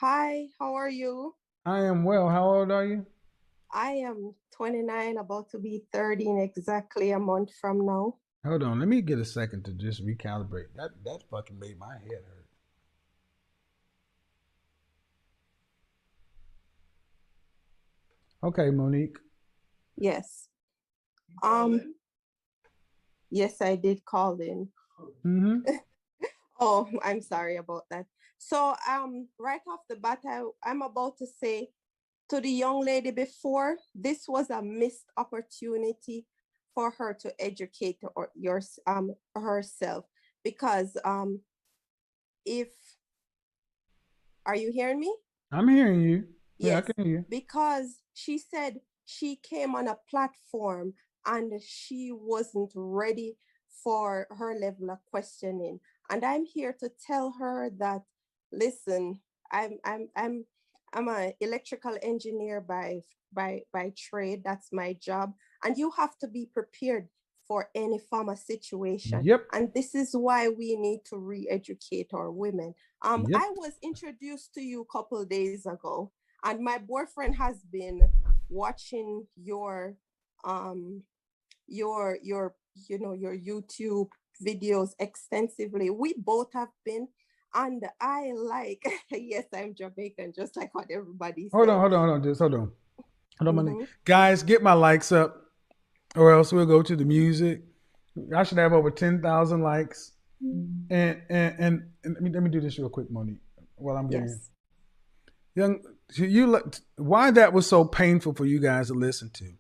Hi, how are you? I am well. How old are you? I am 29, about to be 30 in exactly a month from now. Hold on. Let me get a second to just recalibrate. That fucking made my head hurt. Okay, Monique. Yes. Um, yes, I did call in. Mm-hmm. Oh, I'm sorry about that. So, right off the bat, I'm about to say to the young lady before, this was a missed opportunity for her to educate herself because if are you hearing me? I'm hearing you. Yeah, I Yes, can hear you. because she said she came on a platform and she wasn't ready for her level of questioning. And I'm here to tell her that, listen, I'm I'm I'm I'm an electrical engineer by trade. That's my job. And you have to be prepared for any form of situation. Yep. And this is why we need to re-educate our women. Yep. I was introduced to you a couple days ago, and my boyfriend has been watching um your your YouTube videos extensively. We both have been, and I like yes, I'm Jamaican, just like what everybody Hold on, said. hold on, hold on. Just hold on. Hold on, Monique. Mm-hmm. Guys, get my likes up or else we'll go to the music. I should have over 10,000 likes. And let me do this real quick, Monique, while I'm getting Yes. young. Why that was so painful for you guys to listen to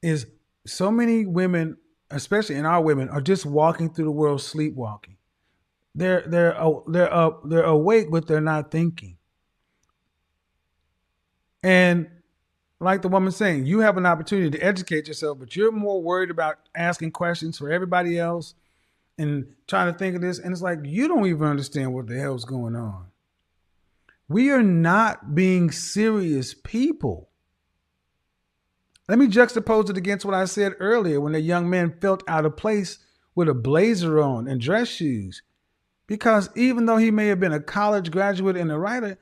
is so many women, especially in our women, are just walking through the world sleepwalking. They're awake, but they're not thinking. And like the woman saying, you have an opportunity to educate yourself, but you're more worried about asking questions for everybody else and trying to think of this. And it's like you don't even understand what the hell's going on. We are not being serious people. Let me juxtapose it against what I said earlier when the young man felt out of place with a blazer on and dress shoes. Because even though he may have been a college graduate and a writer,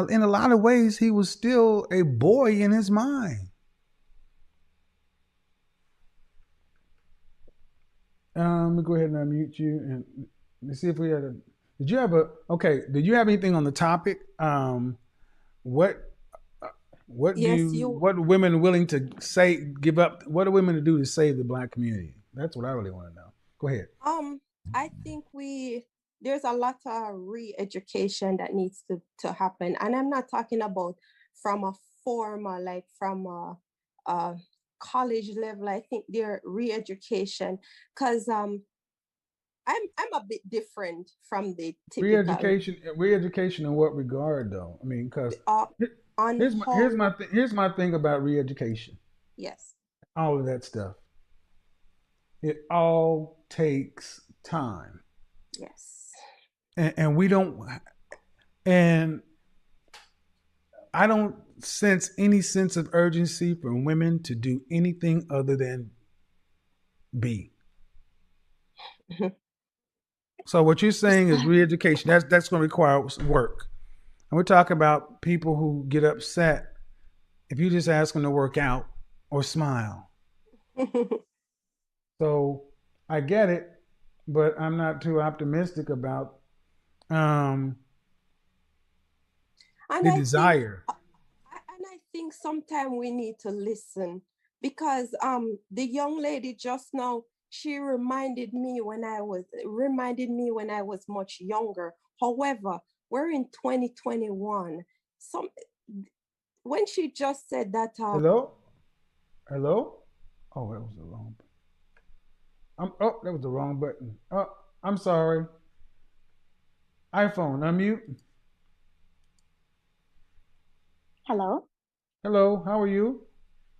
in a lot of ways, he was still a boy in his mind. Let me go ahead and unmute you and let's see if we had a. Did you have a okay? Did you have anything on the topic? What Yes, you what are women willing to say give up? What are women to do to save the black community? That's what I really want to know. Go ahead. um I think we there's a lot of re-education that needs to happen. And I'm not talking about from a formal, like from a college level. I think their re-education, because I'm a bit different from the typical Re-education in what regard, though? I mean, because uh, on how here's my thing about re-education. yes. All of that stuff. It all takes time, Yes. and we don't. And I don't sense any sense of urgency from women to do anything other than be. So what you're saying is re-education. That's going to require work. And we're talking about people who get upset if you just ask them to work out or smile. So I get it, but I'm not too optimistic about um, and the I think desire. and I think sometimes we need to listen, because the young lady just now, she reminded me when I was much younger. However, we're in 2021. Some When she just said that Hello, hello. Oh, that was the wrong. Oh, that was the wrong button. Oh, I'm sorry. iPhone, unmute. Hello. Hello, how are you?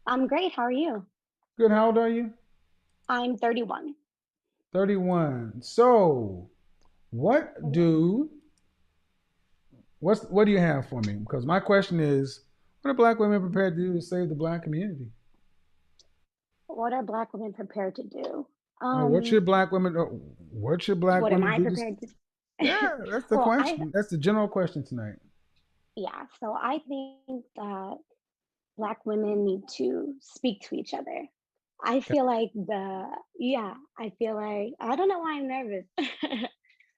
I'm great. How are you? Good. How old are you? I'm 31. 31. So, what do what do you have for me? Because my question is, what are black women prepared to do to save the black community? What are Black women prepared to do? What Um, should black women? What should black what am women I do? prepared to? Yeah, that's the Well, I question. That's the general question tonight. yeah, so I think that Black women need to speak to each other. I Okay. feel like I feel like I don't know why I'm nervous,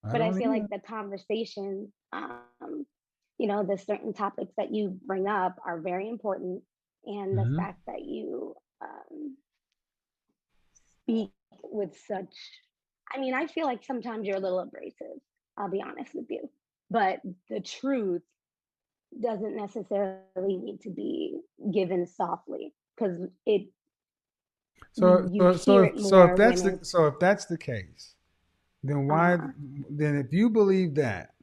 I but I don't feel like either. the conversation, the certain topics that you bring up are very important, and the Hmm. fact that you speak with such, I mean, I feel like sometimes you're a little abrasive. I'll be honest with you, but the truth doesn't necessarily need to be given softly because it you hear it more when it's if that's the case, then why? uh Then if you believe that,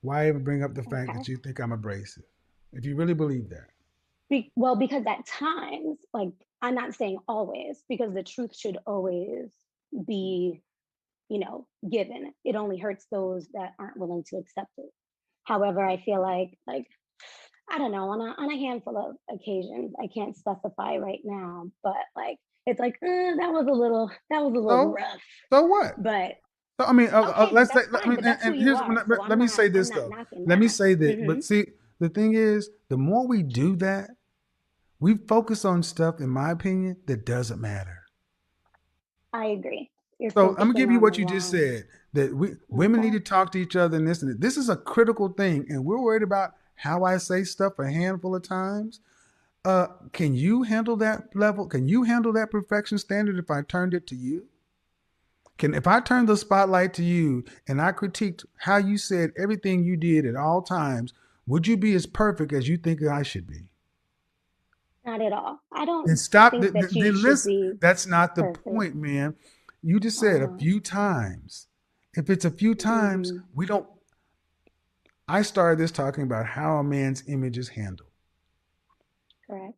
why even bring up the fact okay. that you think I'm abrasive? If you really believe that, Well, because at times, like, I'm not saying always, because the truth should always be, given. It only hurts those that aren't willing to accept it. However, I feel like I don't know, on a handful of occasions, I can't specify right now, but like it's like that was a little so rough. so what? But So I mean, okay, but let's say. that's I fine. mean, But that's who and you here's are, so let me say I'm this not though. knocking Let me that. say that. Hmm. But see, the thing is, the more we do that, we focus on stuff, in my opinion, that doesn't matter. I agree. You're So I'm gonna focusing give you on the what you just wrong. said, that women need Okay. to talk to each other and this and that. This is a critical thing, and we're worried about how I say stuff a handful of times. Can you handle that level? Can you handle that perfection standard if I turned it to you? Can if I turned the spotlight to you and I critiqued how you said everything you did at all times, would you be as perfect as you think I should be? Not at all. I Then don't stop. think that you Then should listen. be That's not the perfect. point, man. You just said a Uh, few times. If it's a few times, hmm. we don't. I started this talking about how a man's image is handled. Correct.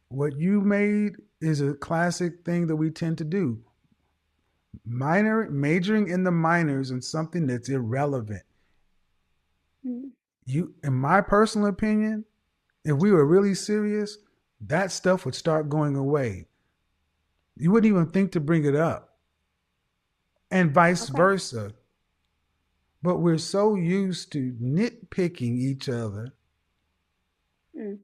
What you made is a classic thing that we tend to do. Majoring in the minors and something that's irrelevant. Mm. In my personal opinion, if we were really serious, that stuff would start going away. You wouldn't even think to bring it up, and vice Okay. versa. But we're so used to nitpicking each other. Mm.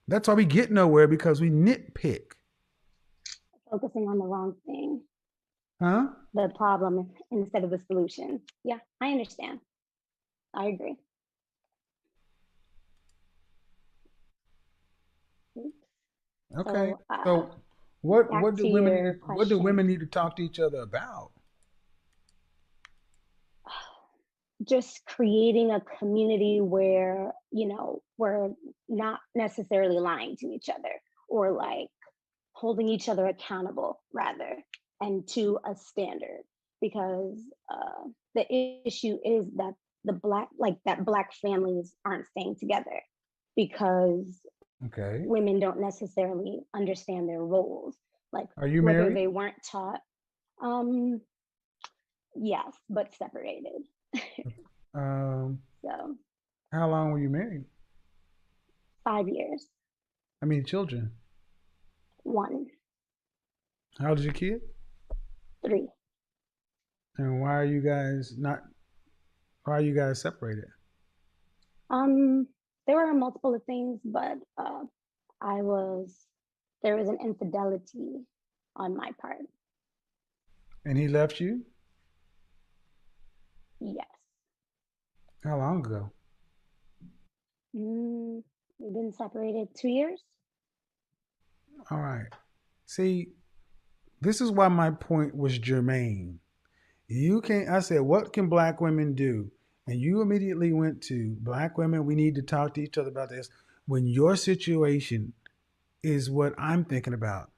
That's why we get nowhere, because we nitpick. Focusing on the wrong thing, Huh? the problem instead of the solution. Yeah, I understand. I agree. Okay. So, So what back to your what do women question, need to talk to each other about? just creating a community where, we're not necessarily lying to each other or like holding each other accountable, rather, and to a standard. Because the issue is that black families aren't staying together because Okay. women don't necessarily understand their roles, like Are you whether married? they weren't taught. um yes, but separated. Um, So how long were you married? 5 years. I mean, children. One. How old is your kid? Three. And why are you guys not? Why are you guys separated? um there were multiple things, but I was there was an infidelity on my part. And he left you? Yes. How long ago? We've been separated 2 years. All right. See, this is why my point was germane. You can't. I said, what can black women do? And you immediately went to black women. We need to talk to each other about this. When your situation is what I'm thinking about,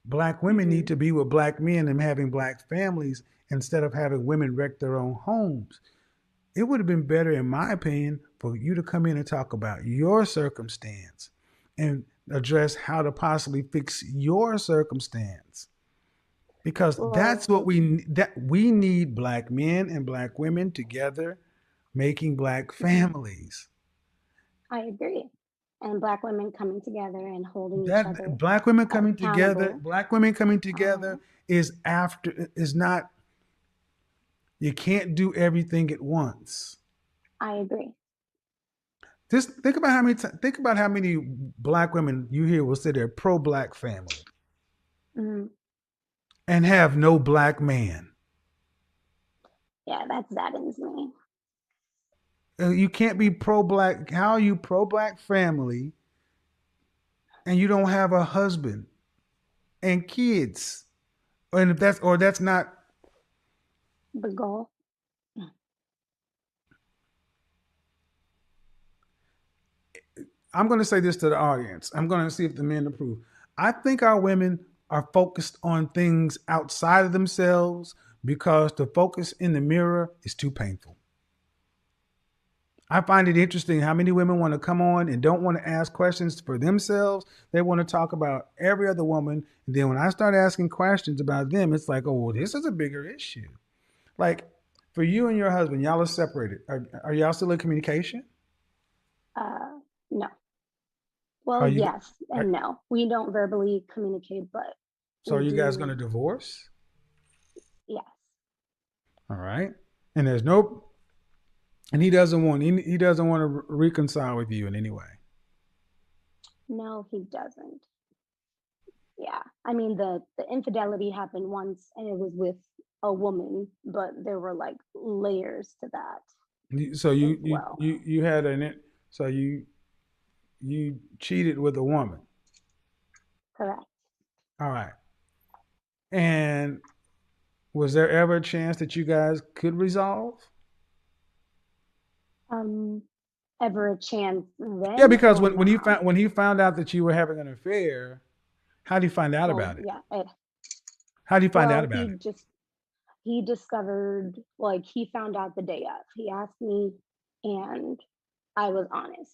black women need Hmm. to be with black men and having black families instead of having women wreck their own homes. It would have been better, in my opinion, for you to come in and talk about your circumstance and address how to possibly fix your circumstance, because Well, that's what we need, black men and black women together making black mhm, families. I agree. And black women coming together and holding each That other accountable. black women coming together Uh, is not, you can't do everything at once. I agree. Just think about how many black women you hear will say they're pro-black family Mm-hmm. and have no black man. Yeah, that saddens me. You can't be pro-black. How are you pro-black family and you don't have a husband and kids? And if that's not, The goal. I'm going to say this to the audience. I'm going to see if the men approve. I think our women are focused on things outside of themselves because the focus in the mirror is too painful. I find it interesting how many women want to come on and don't want to ask questions for themselves. They want to talk about every other woman. And then when I start asking questions about them, it's like, oh, well, this is a bigger issue. Like for you and your husband, y'all are separated. Are y'all still in communication? No. Are Well, you yes and no. We don't verbally communicate, but so are we you guys going do. to divorce? Yes. All right. And there's no and he doesn't want to reconcile with you in any way. No, he doesn't. Yeah. I mean, the infidelity happened once, and it was with a woman, but there were like layers to that So as well. you had so you cheated with a woman. Correct. All right. And was there ever a chance that you guys could resolve? Um, Ever a chance Yeah, then because or now? when he found out that you were having an affair, how did he find out Well, about it? yeah. How did he find out Well, about it? he discovered, like, he found out the day of. He asked me, and I was honest.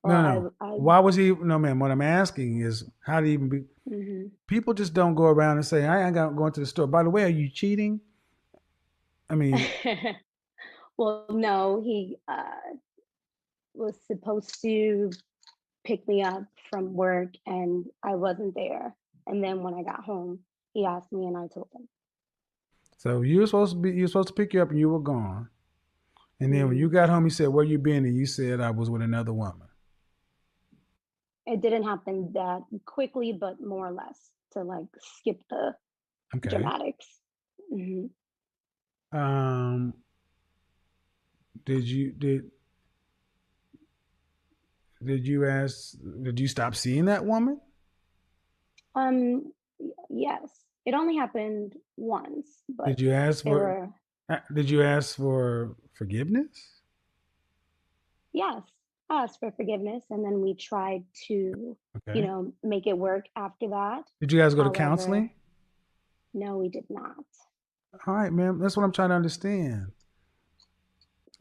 No, Well, no. Why was he? No, ma'am. What I'm asking is, how did he even be? mm-hmm. People just don't go around and say, "I ain't going to the store." By the way, are you cheating? I mean, Well, no, he was supposed to pick me up from work, and I wasn't there. And then when I got home, he asked me, and I told him. so you were supposed to pick you up, and you were gone. And then when Mm. you got home, he said, "Where you been?" And you said, "I was with another woman." It didn't happen that quickly, but more or less to like skip the Okay. dramatics. Mm-hmm. Um, did you did you ask? Did you stop seeing that woman? Um, yes, it only happened once, but Did you ask there for? were, Did you ask for forgiveness? yes, I asked for forgiveness, and then we tried to, Okay. make it work after that. Did you guys go to However, counseling? no, we did not. All right, man. That's what I'm trying to understand.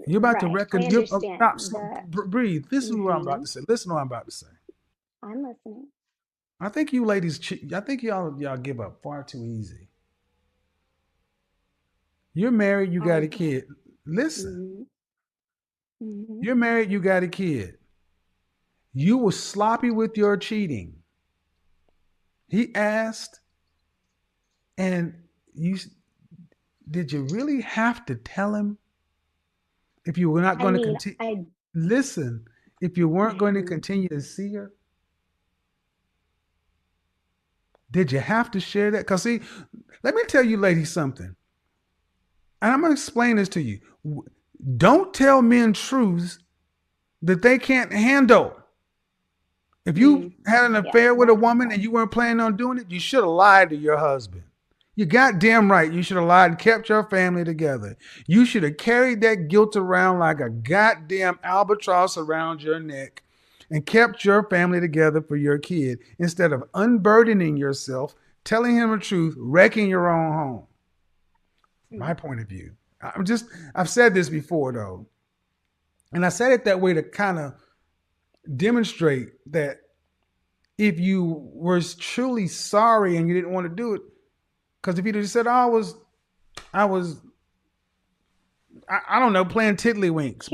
You're about to Right, I reckon. You understand stop, that. breathe. This is what I'm about Mm-hmm. to say. Listen to what I'm about to say. I'm listening. I think you ladies cheat. I think y'all give up far too easy. You're married. You got I. a kid. Listen. Mm-hmm. Mm-hmm. You're married. You got a kid. You were sloppy with your cheating. He asked, and you did you really have to tell him if you were not I going to mean, continue? I. Listen, if you weren't going to Mm-hmm. continue to see her, did you have to share that? Because, see, let me tell you, ladies, something. And I'm going to explain this to you. Don't tell men truths that they can't handle. If you had an Yeah, affair with a that's woman tough. and you weren't planning on doing it, you should have lied to your husband. You goddamn right. You should have lied and kept your family together. You should have carried that guilt around like a goddamn albatross around your neck and kept your family together for your kid instead of unburdening yourself, telling him the truth, wrecking your own home. My point of view. I've said this before though, and I said it that way to kind of demonstrate that if you were truly sorry and you didn't want to do it, because if you just said, oh, I was, I don't know, playing tiddlywinks.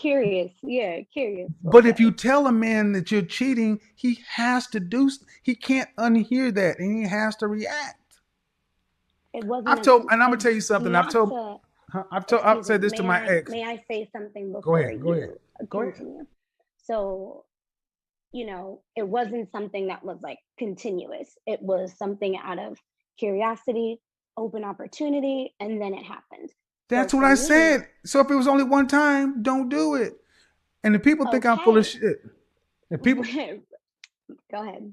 Curious, yeah, curious. But if you Okay, tell a man that you're cheating, he has to he can't unhear that and he has to react. it wasn't I've a told, and I'm gonna tell you something. not to. I've Excuse me. said this to my ex. May I say something Go before ahead. Go ahead. you Go ahead. continue? So, it wasn't something that was like continuous. It was something out of curiosity, open opportunity, and then it happened. So That's what for I me, said. So if it was only one time, don't do it. And if people think I'm full of okay, shit, if people go ahead.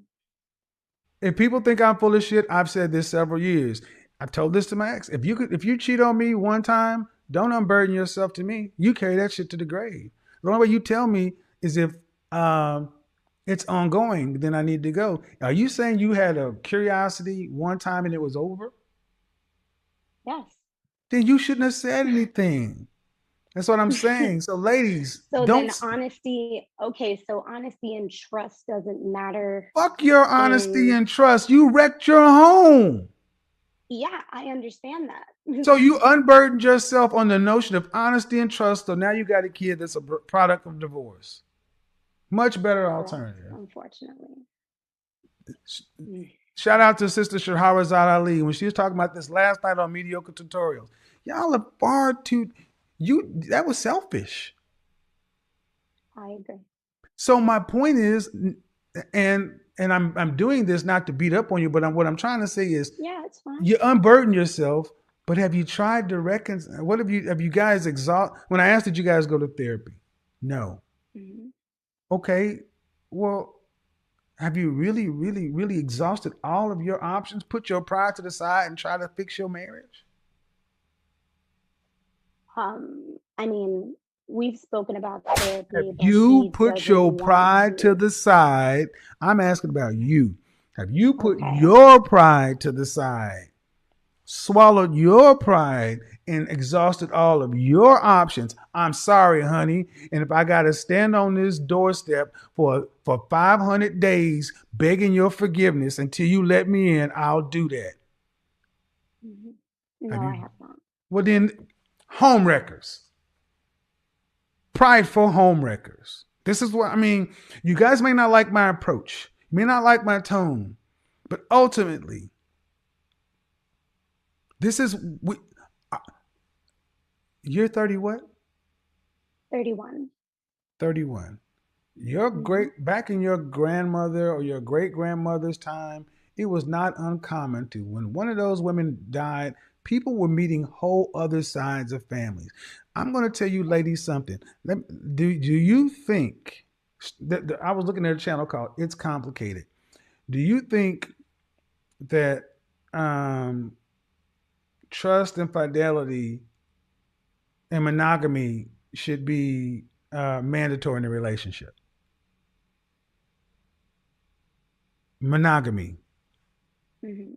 if people think I'm full of shit, I've said this several years. I've told this to my ex. If you cheat on me one time, don't unburden yourself to me. You carry that shit to the grave. The only way you tell me is if it's ongoing, then I need to go. Are you saying you had a curiosity one time and it was over? Yes. Then you shouldn't have said anything. That's what I'm saying. So, ladies, So don't then honesty, okay, so honesty and trust doesn't matter fuck your honesty in, and trust. You wrecked your home. yeah, I understand that. So you unburdened yourself on the notion of honesty and trust. So now you got a kid that's a product of divorce. Much better Correct, alternative. unfortunately. Shout out to Sister Shahrazad Ali when she was talking about this last night on Mediocre Tutorials. Y'all are far too that was selfish. I agree. So my point is, and I'm doing this not to beat up on you, but what I'm trying to say is, Yeah, it's fine. you unburden yourself. But have you tried to reconcile? What have you guys exhaust? When I asked, did you guys go to therapy? No. Mm-hmm. Okay. Well, have you really, really, really exhausted all of your options? Put your pride to the side and try to fix your marriage? I mean, we've spoken about Have therapy, but you he put doesn't your want pride to to. the side? I'm asking about you. Have you put Okay. your pride to the side, swallowed your pride, and exhausted all of your options? I'm sorry, honey. And if I got to stand on this doorstep for 500 days begging your forgiveness until you let me in, I'll do that. Mm-hmm. Have No, you? I have not. Well, then, home wreckers. Prideful home wreckers. This is what I mean. You guys may not like my approach, you may not like my tone, but ultimately, this is you're 30 what? 31. 31. Your Mm-hmm. back in your grandmother or your great grandmother's time, it was not uncommon to when one of those women died, people were meeting whole other sides of families. I'm going to tell you ladies something. Do you think that I was looking at a channel called It's Complicated. Do you think that um, trust and fidelity and monogamy should be mandatory in a relationship? Monogamy. Mm-hmm.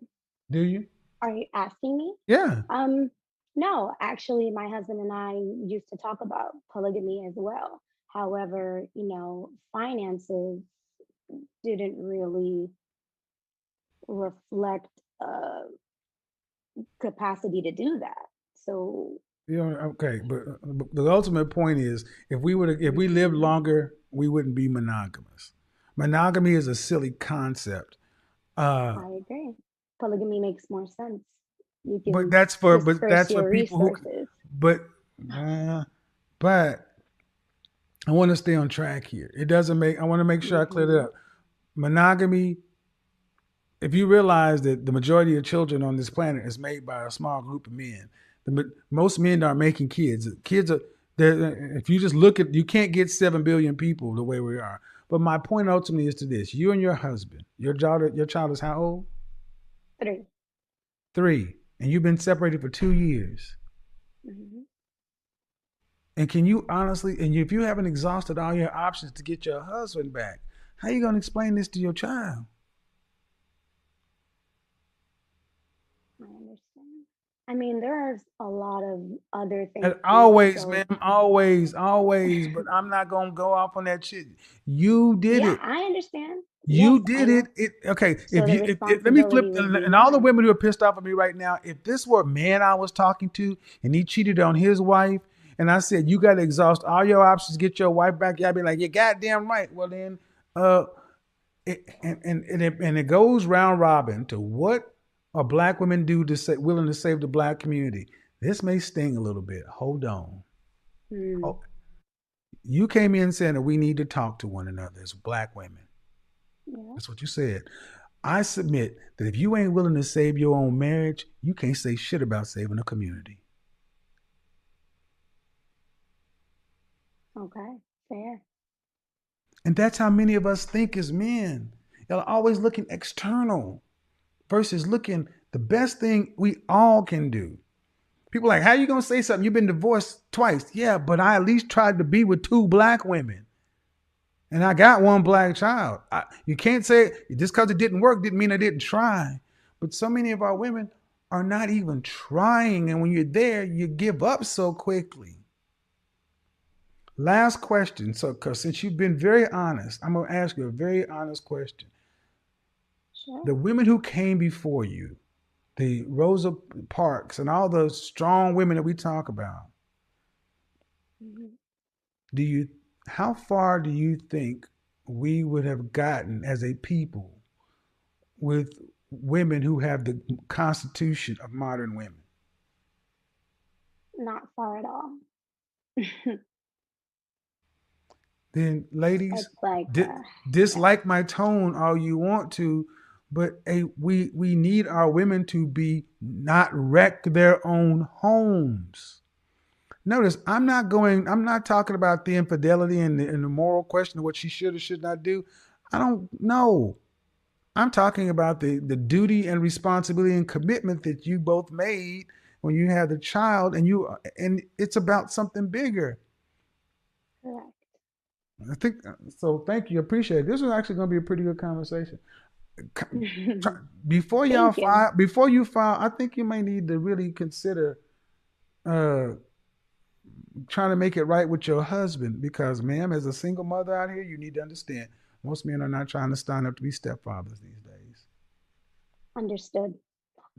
Do you? Are you asking me? Yeah. Um, no, actually, my husband and I used to talk about polygamy as well. However, finances didn't really reflect capacity to do that. So, Okay, but the ultimate point is, if we lived mhm, longer, we wouldn't be monogamous. Monogamy is a silly concept. Uh, I agree. Polygamy makes more sense. You but can disperse that's for your people who. resources. But uh, but I want to stay on track here. It doesn't make. I want to make sure I clear it Hmm. up. Monogamy. If you realize that the majority of children on this planet is made by a small group of men, most men aren't making kids. Kids are. If you just look at, you can't get 7 billion people the way we are. But my point ultimately is to this: you and your husband, your child is how old? 3. 3, and you've been separated for 2 years. Hmm. And can you honestly, and if you haven't exhausted all your options to get your husband back, how are you going to explain this to your child? I understand. I mean, there's a lot of other And things that always, go. man, always. But I'm not gonna go off on that shit. You did Yeah, it. I understand. Yes, You I did it. know. Okay. So the If let me flip, responsibility would be and all the mine. women who are pissed off at me right now, if this were a man I was talking to and he cheated on his wife, and I said you got to exhaust all your options to get your wife back, y'all be like, you're goddamn right. Well then, and it goes round robin to what are black women do to say willing to save the black community. this may sting a little bit. Hold on. Mm. You came in saying that we need to talk to one another as Black women. Yeah. That's what you said. I submit that if you ain't willing to save your own marriage, you can't say shit about saving a community. Okay, fair. And that's how many of us think as men. Y'all are always looking external versus looking the best thing we all can do. People are like, how you going to say something? You've been divorced twice. Yeah, but I at least tried to be with 2 Black women. And I got 1 Black child. You can't say just because it didn't work didn't mean I didn't try. But so many of our women are not even trying. And when you're there, you give up so quickly. Last question. So, because since you've been very honest, I'm going to ask you a very honest question. Sure. The women who came before you, the Rosa Parks and all those strong women that we talk about, Mm-hmm. How far do you think we would have gotten as a people with women who have the constitution of modern women? Not far at all. Then, ladies, It's like dislike my tone all you want to, but we need our women to be not wreck their own homes. Notice, I'm not talking about the infidelity and the moral question of what she should or should not do. I don't know. I'm talking about the duty and responsibility and commitment that you both made when you had the child, and it's about something bigger. Correct. I think so. Thank you. Appreciate it. This was actually going to be a pretty good conversation. Before you file, I think you may need to really consider trying to make it right with your husband, because, ma'am, as a single mother out here, you need to understand most men are not trying to sign up to be stepfathers these days. Understood.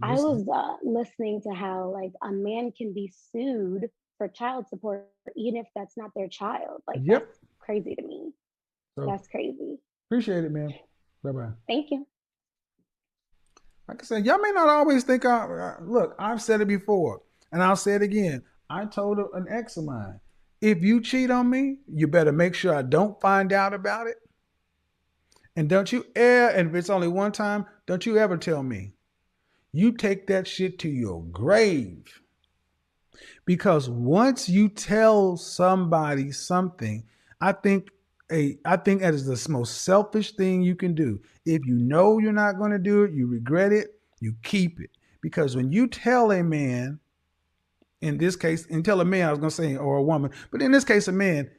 I was listening to how like a man can be sued for child support even if that's not their child. Like, Yep. That's crazy to me. So, that's crazy. Appreciate it, ma'am. Bye-bye. Thank you. Like I said, y'all may not always think look, I've said it before and I'll say it again. I told an ex of mine, if you cheat on me, you better make sure I don't find out about it. And don't you and if it's only one time, don't you ever tell me. You take that shit to your grave. Because once you tell somebody something, I think that is the most selfish thing you can do. If you know you're not going to do it, you regret it, you keep it. Because when you tell a man, in this case, and tell a man, I was going to say, or a woman, but in this case, a man,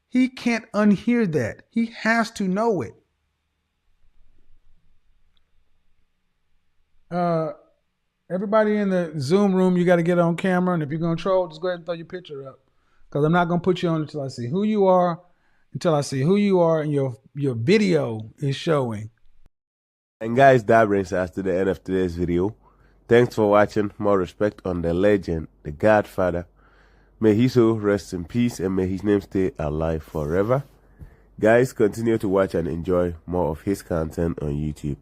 he can't unhear that. He has to know it. Everybody in the Zoom room, you got to get on camera. And if you're going to troll, just go ahead and throw your picture up. Because I'm not going to put you on until I see who you are. And your video is showing. And guys, that brings us to the end of today's video. Thanks for watching. More respect on the legend, the Godfather. May his soul rest in peace and may his name stay alive forever. Guys, continue to watch and enjoy more of his content on YouTube.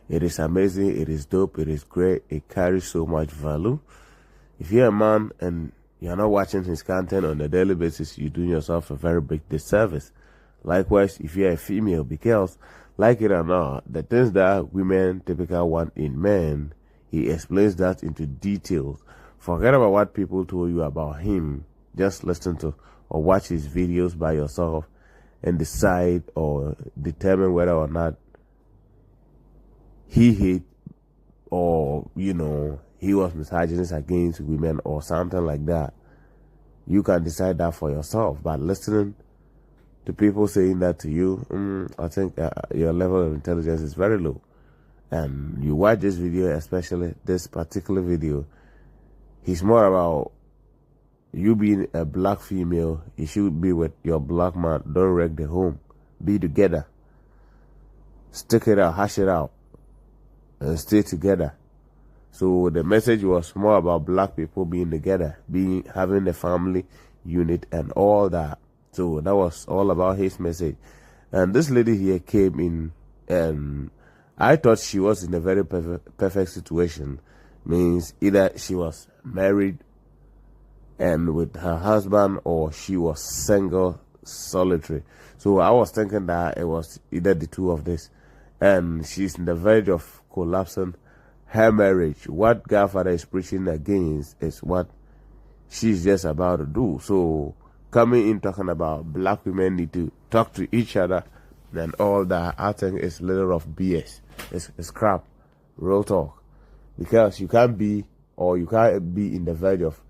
It is amazing, it is dope, it is great, it carries so much value. If you're a man and you're not watching his content on a daily basis, you're doing yourself a very big disservice. Likewise, if you're a female, because, like it or not, the things that women typically want in men, he explains that into details. Forget about what people told you about him. Just listen to or watch his videos by yourself and decide or determine whether or not he hate or, he was misogynist against women or something like that. You can decide that for yourself. But listening to people saying that to you, I think your level of intelligence is very low. And you watch this video, especially this particular video, he's more about you being a black female. You should be with your black man. Don't wreck the home. Be together. Stick it out, hash it out, and stay together. So the message was more about black people being together, having a family unit and all that. So that was all about his message. And this lady here came in, and I thought she was in a very perfect situation. Means either she was married and with her husband, or she was single, solitary. So I was thinking that it was either the two of this, and she's in the verge of collapsing her marriage. What Godfather is preaching against is what she's just about to do. So coming in talking about black women need to talk to each other and all that, I think it's a little of BS. It's crap, real talk, because you can't be in the verge of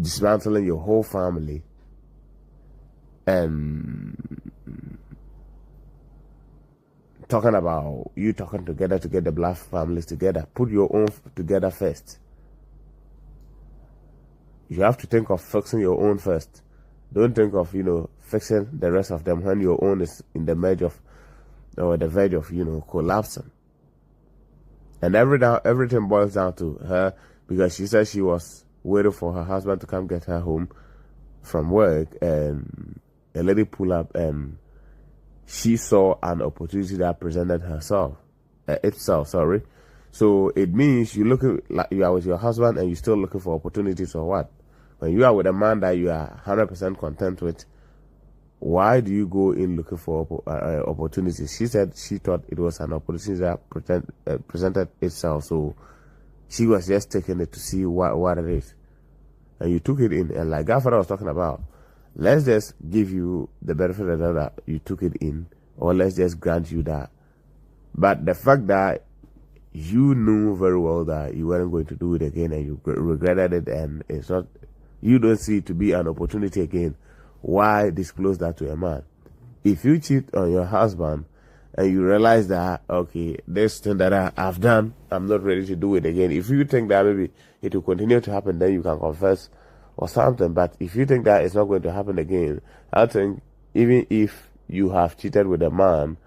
dismantling your whole family and talking about you talking together to get the black families together. Put your own together first. You have to think of fixing your own first. Don't think of, fixing the rest of them when your own is in the verge of collapsing. And everything boils down to her, because she said she was waiting for her husband to come get her home from work, and a lady pull up and she saw an opportunity that presented itself. So it means you are with your husband and you're still looking for opportunities, or what? When you are with a man that you are 100% content with, why do you go in looking for opportunities? She said she thought it was an opportunity that presented itself, so she was just taking it to see what it is. And you took it in, and like Godfather was talking about, let's just give you the benefit of the doubt that you took it in, or let's just grant you that. But the fact that you knew very well that you weren't going to do it again, and you regretted it, and you don't see it to be an opportunity again, why disclose that to a man? If you cheat on your husband and you realize that, okay, this thing that I've done, I'm not ready to do it again. If you think that maybe it will continue to happen, then you can confess or something. But if you think that it's not going to happen again, I think even if you have cheated with a man,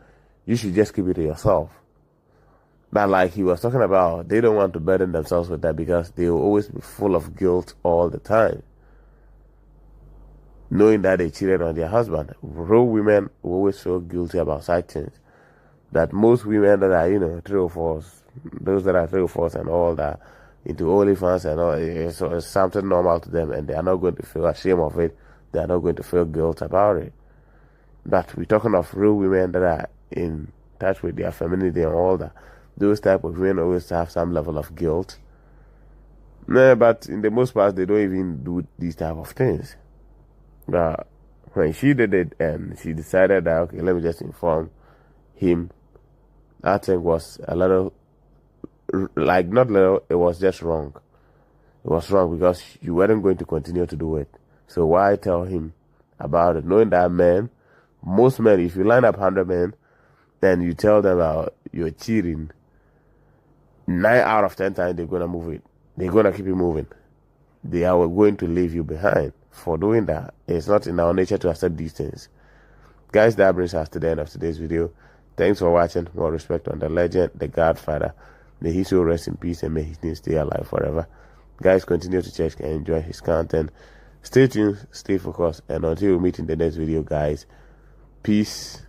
you should just keep it to yourself. But like he was talking about, they don't want to burden themselves with that, because they will always be full of guilt all the time, knowing that they cheated on their husband. Real women will always feel guilty about such things. That most women that are, 304s, those that are 304s and all that, into OnlyFans and all, it's something normal to them, and they are not going to feel ashamed of it. They are not going to feel guilt about it. But we're talking of real women that are in touch with their femininity and all that. Those type of women always have some level of guilt. But in the most part, they don't even do these type of things. But when she did it and she decided that, okay, let me just inform him, I think was a little, like not little, it was just wrong. It was wrong because you weren't going to continue to do it. So why tell him about it? Knowing that most men, if you line up 100 men and you tell them about you're cheating, 9 out of 10 times they're going to move it. They're going to keep it moving. They are going to leave you behind for doing that. It's not in our nature to accept these things. Guys, that brings us to the end of today's video. Thanks for watching. More respect on the legend, the Godfather. May he so rest in peace and may his name stay alive forever. Guys, continue to check and enjoy his content. Stay tuned, stay focused, and until we meet in the next video, guys, peace.